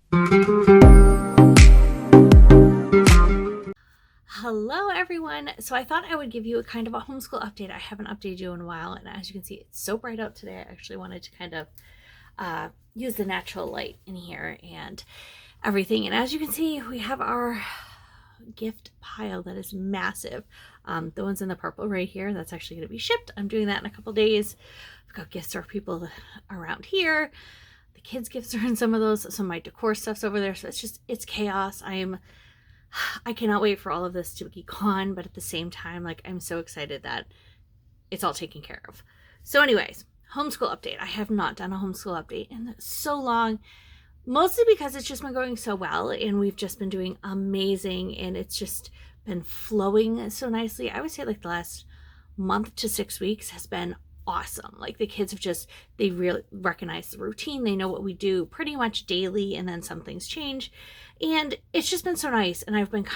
Hello everyone. So I thought I would give you a kind of a homeschool update. I haven't updated you in a while, and as you can see, it's so bright out today. I actually wanted to kind of use the natural light in here and everything. And as you can see, we have our gift pile that is massive. The ones in the purple right here, that's actually going to be shipped. I'm doing that in a couple days. I've got gifts for people around here. The kids' gifts are in some of those. Some of my decor stuff's over there. So it's chaos. I cannot wait for all of this to be gone, but at the same time, like, I'm so excited that it's all taken care of. So anyways, homeschool update. I have not done a homeschool update in so long, mostly because it's just been going so well and we've just been doing amazing and it's just been flowing so nicely. I would say like the last month to 6 weeks has been awesome. Like the kids they really recognize the routine. They know what we do pretty much daily, and then some things change. And it's just been so nice. And I've been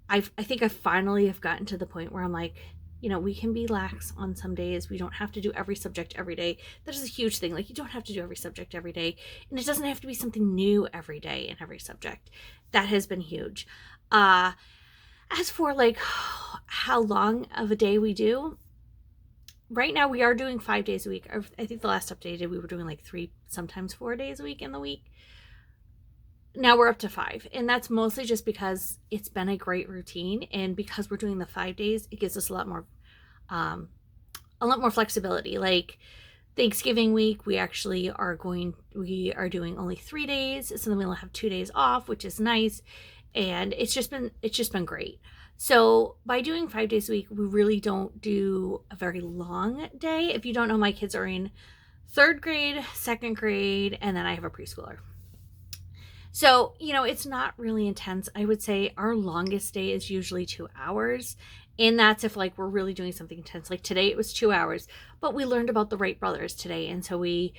I think I finally have gotten to the point where I'm like, we can be lax on some days. We don't have to do every subject every day. That is a huge thing. Like, you don't have to do every subject every day. And it doesn't have to be something new every day in every subject. That has been huge. As for like how long of a day we do, right now we are doing 5 days a week. I think the last updated we were doing like 3, sometimes 4 days a week in the week. Now we're up to 5, and that's mostly just because it's been a great routine, and because we're doing the 5 days, it gives us a lot more flexibility. Like Thanksgiving week, we are doing only 3 days, so then we'll have 2 days off, which is nice, and it's just been great. So by doing 5 days a week, we really don't do a very long day. If you don't know, my kids are in 3rd grade, 2nd grade, and then I have a preschooler. So, it's not really intense. I would say our longest day is usually 2 hours. And that's if like we're really doing something intense. Like today it was 2 hours, but we learned about the Wright brothers today. And so we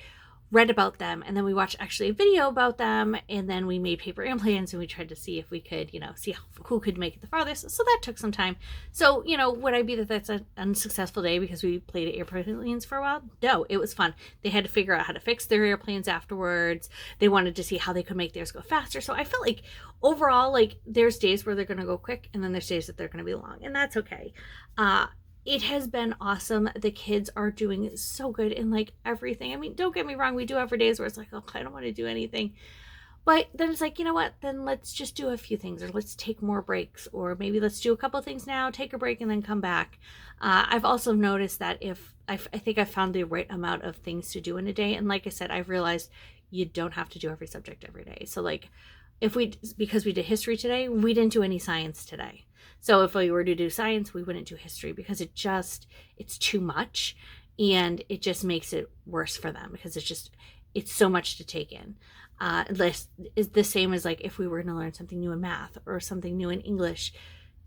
read about them, and then we watched actually a video about them, and then we made paper airplanes, and we tried to see if we could, see who could make it the farthest. So that took some time. So, would I be that's an unsuccessful day because we played airplanes for a while? No, it was fun. They had to figure out how to fix their airplanes afterwards. They wanted to see how they could make theirs go faster. So I felt like overall, like, there's days where they're going to go quick, and then there's days that they're going to be long, and that's okay. It has been awesome. The kids are doing so good in like everything. I mean, don't get me wrong. We do have days where it's like, oh, I don't want to do anything. But then it's like, you know what? Then let's just do a few things, or let's take more breaks, or maybe let's do a couple things now, take a break, and then come back. I've also noticed that I think I found the right amount of things to do in a day. And like I said, I've realized you don't have to do every subject every day. So like because we did history today, we didn't do any science today. So if we were to do science, we wouldn't do history because it's too much, and it just makes it worse for them because it's so much to take in. This is the same as like if we were going to learn something new in math or something new in English,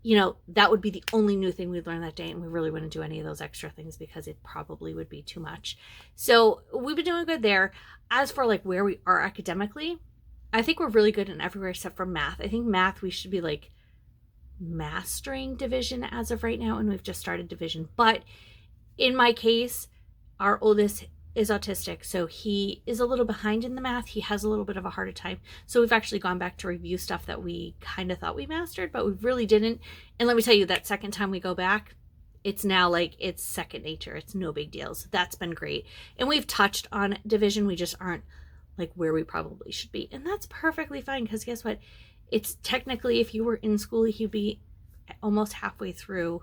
that would be the only new thing we'd learn that day, and we really wouldn't do any of those extra things because it probably would be too much. So we've been doing good there. As for like where we are academically, I think we're really good in everywhere except for math. I think math, we should be like mastering division as of right now, and we've just started division. But in my case, our oldest is autistic, so he is a little behind in the math. He has a little bit of a harder time. So we've actually gone back to review stuff that we kind of thought we mastered, but we really didn't. And let me tell you, that second time we go back, it's now like it's second nature. It's no big deal. So that's been great. And we've touched on division. We just aren't like where we probably should be. And that's perfectly fine, because guess what? It's technically, if you were in school, he'd be almost halfway through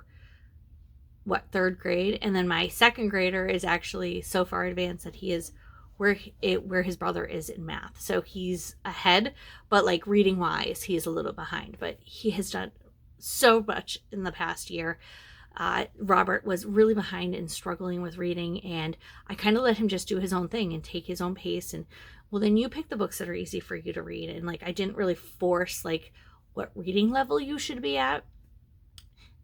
3rd grade, and then my 2nd grader is actually so far advanced that he is where his brother is in math. So he's ahead, but like reading wise, he is a little behind. But he has done so much in the past year. Robert was really behind and struggling with reading, and I kind of let him just do his own thing and take his own pace, and well, then you pick the books that are easy for you to read. And like, I didn't really force like what reading level you should be at.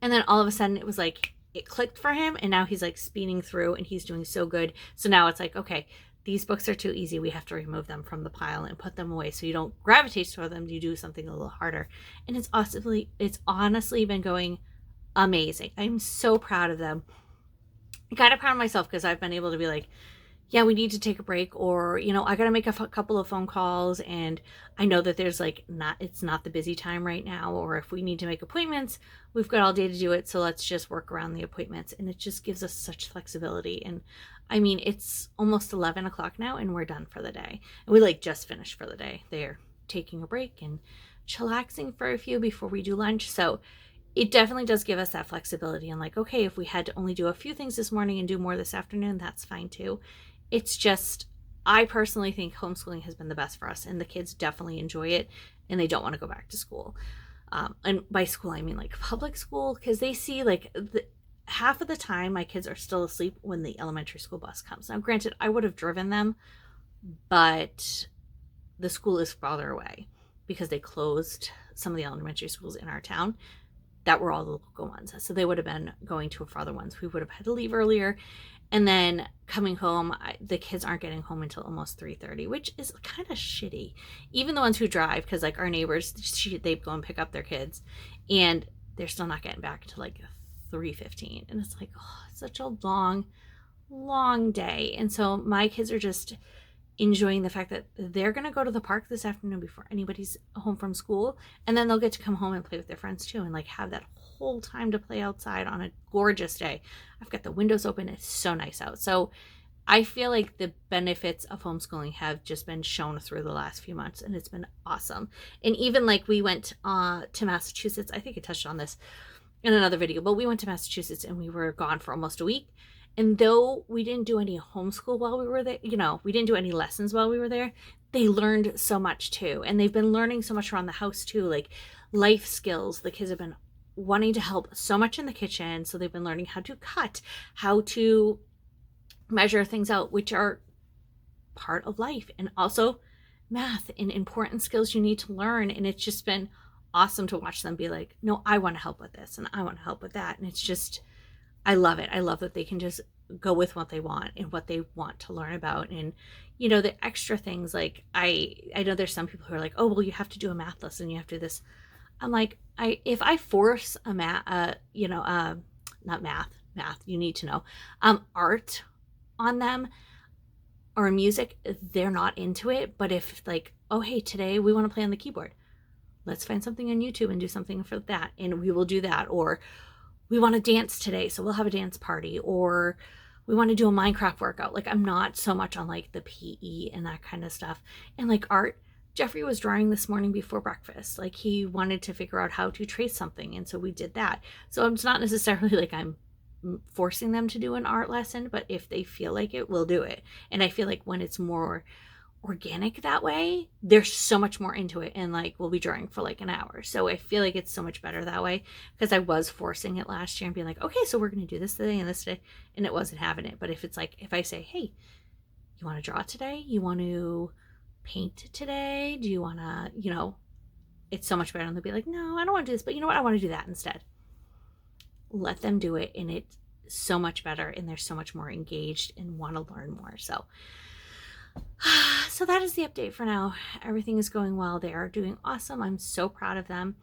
And then all of a sudden it was like, it clicked for him, and now he's like speeding through, and he's doing so good. So now it's like, okay, these books are too easy. We have to remove them from the pile and put them away. So you don't gravitate toward them. You do something a little harder. And it's honestly been going amazing. I'm so proud of them. I kind of proud of myself because I've been able to be like, yeah, we need to take a break, or, I got to make a couple of phone calls, and I know that there's like it's not the busy time right now, or if we need to make appointments, we've got all day to do it. So let's just work around the appointments. And it just gives us such flexibility. And I mean, it's almost 11 o'clock now and we're done for the day. And we like just finished for the day. They're taking a break and chillaxing for a few before we do lunch. So it definitely does give us that flexibility. And like, okay, if we had to only do a few things this morning and do more this afternoon, that's fine too. It's just, I personally think homeschooling has been the best for us, and the kids definitely enjoy it, and they don't want to go back to school. And by school, I mean like public school, because they see like half of the time my kids are still asleep when the elementary school bus comes. Now, granted, I would have driven them, but the school is farther away because they closed some of the elementary schools in our town that were all the local ones. So they would have been going to farther ones. We would have had to leave earlier. And then coming home, the kids aren't getting home until almost 3:30, which is kind of shitty. Even the ones who drive, because like our neighbors, they go and pick up their kids, and they're still not getting back to like 3:15. And it's like, oh, it's such a long, long day. And so my kids are just enjoying the fact that they're going to go to the park this afternoon before anybody's home from school, and then they'll get to come home and play with their friends too, and like have that whole time to play outside on a gorgeous day. I've got the windows open. It's so nice out. So I feel like the benefits of homeschooling have just been shown through the last few months, and it's been awesome. And even like we went to Massachusetts. I think I touched on this in another video, but we went to Massachusetts and we were gone for almost a week. And though we didn't do any homeschool while we were there, we didn't do any lessons while we were there, they learned so much too. And they've been learning so much around the house too, like life skills. The kids have been wanting to help so much in the kitchen. So they've been learning how to cut, how to measure things out, which are part of life. And also math and important skills you need to learn. And it's just been awesome to watch them be like, no, I want to help with this and I want to help with that. And it's just, I love it. I love that they can just go with what they want and what they want to learn about. And, the extra things, like I know there's some people who are like, oh, well, you have to do a math lesson. You have to do this. I'm like, if I force a not math, you need to know, art on them or music, they're not into it. But if like, oh, hey, today we want to play on the keyboard, let's find something on YouTube and do something for that. And we will do that. Or we want to dance today, so we'll have a dance party. Or we want to do a Minecraft workout. Like, I'm not so much on like the PE and that kind of stuff. And like art, Jeffrey was drawing this morning before breakfast. Like, he wanted to figure out how to trace something, and so we did that. So it's not necessarily like I'm forcing them to do an art lesson, but if they feel like it, we'll do it. And I feel like when it's more organic that way, they're so much more into it, and like we'll be drawing for like an hour. So I feel like it's so much better that way, because I was forcing it last year and being like, okay, so we're going to do this today and this today, and it wasn't having it. But if it's like, if I say, hey, you want to draw today? You want to paint today? Do you want to, it's so much better. And they'll be like, no, I don't want to do this, but you know what? I want to do that instead. Let them do it, and it's so much better, and they're so much more engaged and want to learn more. So that is the update for now. Everything is going well. They are doing awesome. I'm so proud of them.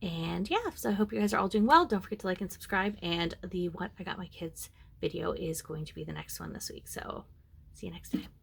And yeah, so I hope you guys are all doing well. Don't forget to like and subscribe. And the What I Got My Kids video is going to be the next one this week. So see you next time.